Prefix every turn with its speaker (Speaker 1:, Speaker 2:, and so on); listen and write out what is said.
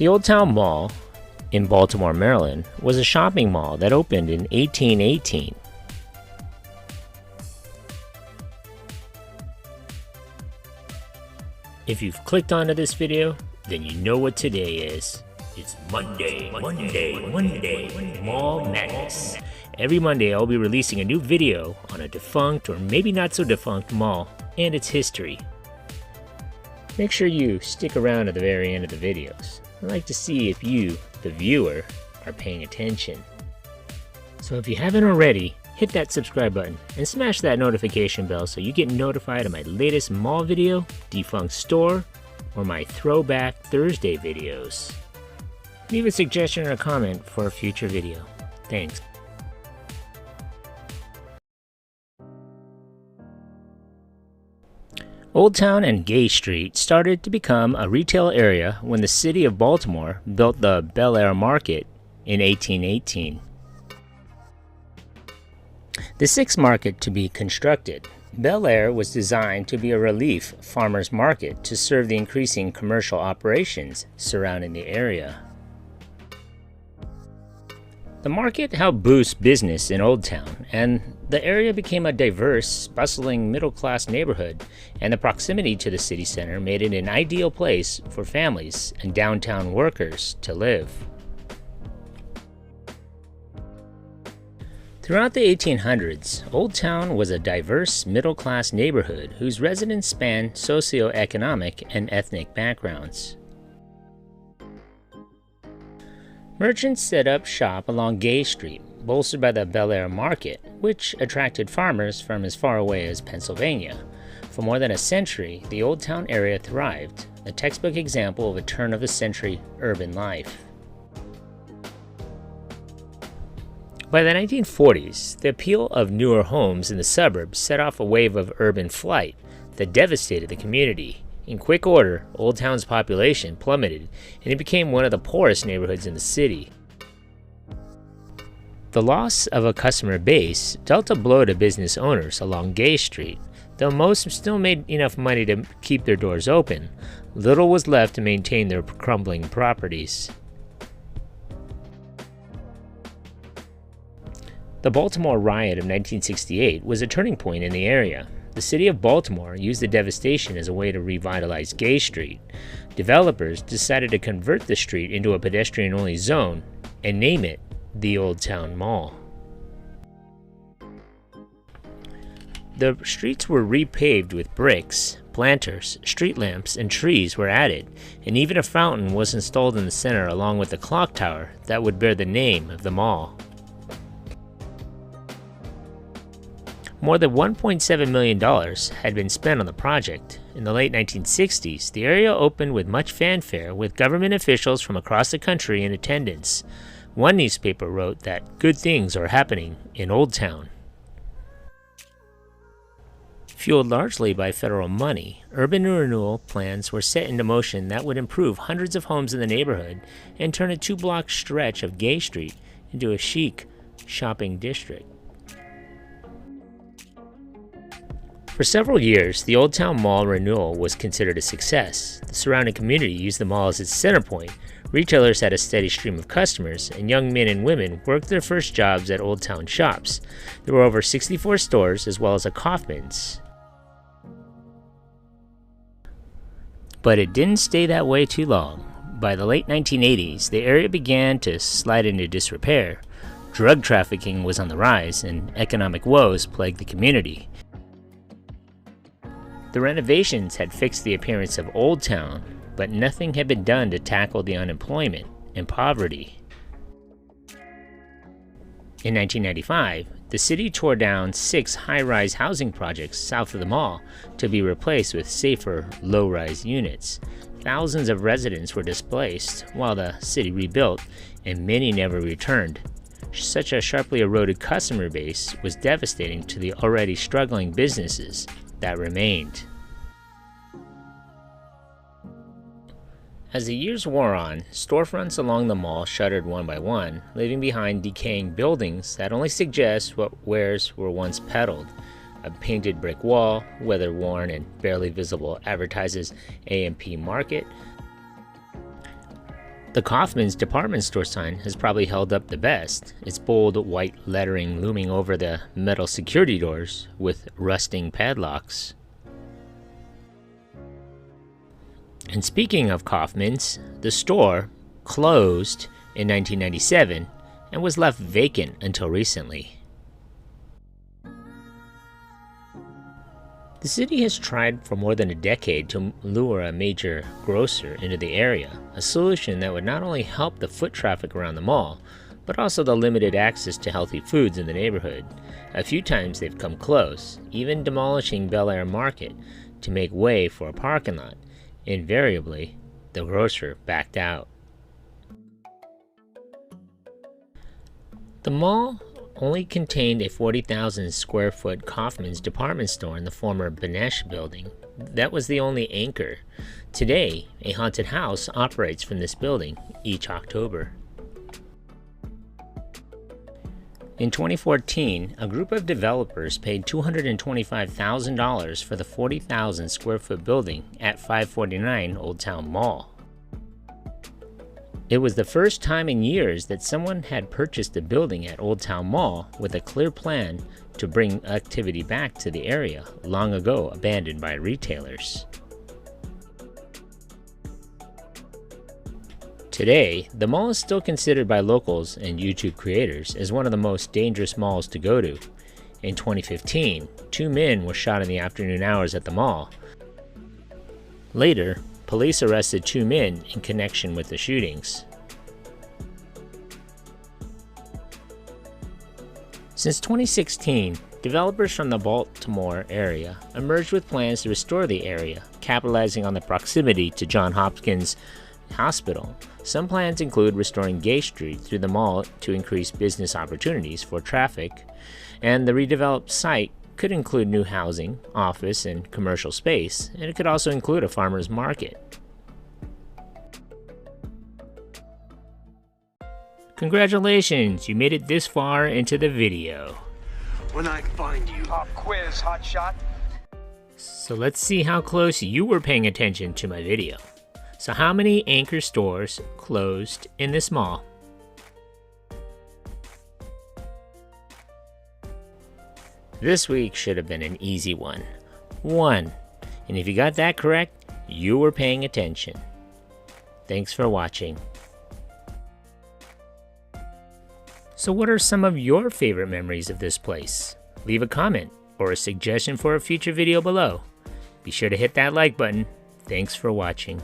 Speaker 1: The Oldtown Mall in Baltimore, Maryland, was a shopping mall that opened in 1818. If you've clicked onto this video, then you know what today is. It's Monday, Mall Madness. Every Monday I'll be releasing a new video on a defunct or maybe not so defunct mall and its history. Make sure you stick around to the very end of the videos. I'd like to see if you, the viewer, are paying attention. So if you haven't already, hit that subscribe button and smash that notification bell so you get notified of my latest mall video, defunct store, or my Throwback Thursday videos. Leave a suggestion or a comment for a future video. Thanks. Oldtown and Gay Street started to become a retail area when the city of Baltimore built the Bel Air Market in 1818. The sixth market to be constructed, Bel Air was designed to be a relief farmers market to serve the increasing commercial operations surrounding the area. The market helped boost business in Oldtown, and the area became a diverse, bustling middle-class neighborhood, and the proximity to the city center made it an ideal place for families and downtown workers to live. Throughout the 1800s, Oldtown was a diverse middle-class neighborhood whose residents spanned socioeconomic and ethnic backgrounds. Merchants set up shop along Gay Street, bolstered by the Bel Air Market, which attracted farmers from as far away as Pennsylvania. For more than a century, the Oldtown area thrived, a textbook example of a turn-of-the-century urban life. By the 1940s, the appeal of newer homes in the suburbs set off a wave of urban flight that devastated the community. In quick order, Oldtown's population plummeted, and it became one of the poorest neighborhoods in the city. The loss of a customer base dealt a blow to business owners along Gay Street. Though most still made enough money to keep their doors open, little was left to maintain their crumbling properties. The Baltimore riot of 1968 was a turning point in the area. The city of Baltimore used the devastation as a way to revitalize Gay Street. Developers decided to convert the street into a pedestrian-only zone and name it the Oldtown Mall. The streets were repaved with bricks, planters, street lamps, and trees were added, and even a fountain was installed in the center along with a clock tower that would bear the name of the mall. More than $1.7 million had been spent on the project. In the late 1960s, the area opened with much fanfare, with government officials from across the country in attendance. One newspaper wrote that good things are happening in Oldtown. Fueled largely by federal money, urban renewal plans were set into motion that would improve hundreds of homes in the neighborhood and turn a two-block stretch of Gay Street into a chic shopping district. For several years, the Oldtown Mall renewal was considered a success. The surrounding community used the mall as its center point. Retailers had a steady stream of customers, and young men and women worked their first jobs at Oldtown shops. There were over 64 stores, as well as a Kaufmann's. But it didn't stay that way too long. By the late 1980s, the area began to slide into disrepair. Drug trafficking was on the rise, and economic woes plagued the community. The renovations had fixed the appearance of Oldtown, but nothing had been done to tackle the unemployment and poverty. In 1995, the city tore down 6 high-rise housing projects south of the mall to be replaced with safer, low-rise units. Thousands of residents were displaced while the city rebuilt, and many never returned. Such a sharply eroded customer base was devastating to the already struggling businesses that remained. As the years wore on, storefronts along the mall shuttered one by one, leaving behind decaying buildings that only suggest what wares were once peddled. A painted brick wall, weather-worn and barely visible, advertises A&P Market. The Kaufmann's department store sign has probably held up the best, its bold white lettering looming over the metal security doors with rusting padlocks. And speaking of Kaufmann's, the store closed in 1997 and was left vacant until recently. The city has tried for more than a decade to lure a major grocer into the area, a solution that would not only help the foot traffic around the mall, but also the limited access to healthy foods in the neighborhood. A few times they've come close, even demolishing Bel Air Market to make way for a parking lot. Invariably, the grocer backed out. The mall only contained a 40,000 square foot Kaufmann's department store in the former Benesch building. That was the only anchor. Today, a haunted house operates from this building each October. In 2014, a group of developers paid $225,000 for the 40,000 square foot building at 549 Oldtown Mall. It was the first time in years that someone had purchased a building at Oldtown Mall with a clear plan to bring activity back to the area, long ago abandoned by retailers. Today, the mall is still considered by locals and YouTube creators as one of the most dangerous malls to go to. In 2015, 2 men were shot in the afternoon hours at the mall. Later, police arrested 2 men in connection with the shootings. Since 2016, developers from the Baltimore area emerged with plans to restore the area, capitalizing on the proximity to Johns Hopkins Hospital. Some plans include restoring Gay Street through the mall to increase business opportunities for traffic, and the redeveloped site could include new housing, office, and commercial space, and it could also include a farmer's market. Congratulations, you made it this far into the video.
Speaker 2: When I find you. Pop quiz, hotshot.
Speaker 1: So let's see how close you were paying attention to my video. So how many anchor stores closed in this mall? This week should have been an easy one. 1. And if you got that correct, you were paying attention. Thanks for watching. So what are some of your favorite memories of this place? Leave a comment or a suggestion for a future video below. Be sure to hit that like button. Thanks for watching.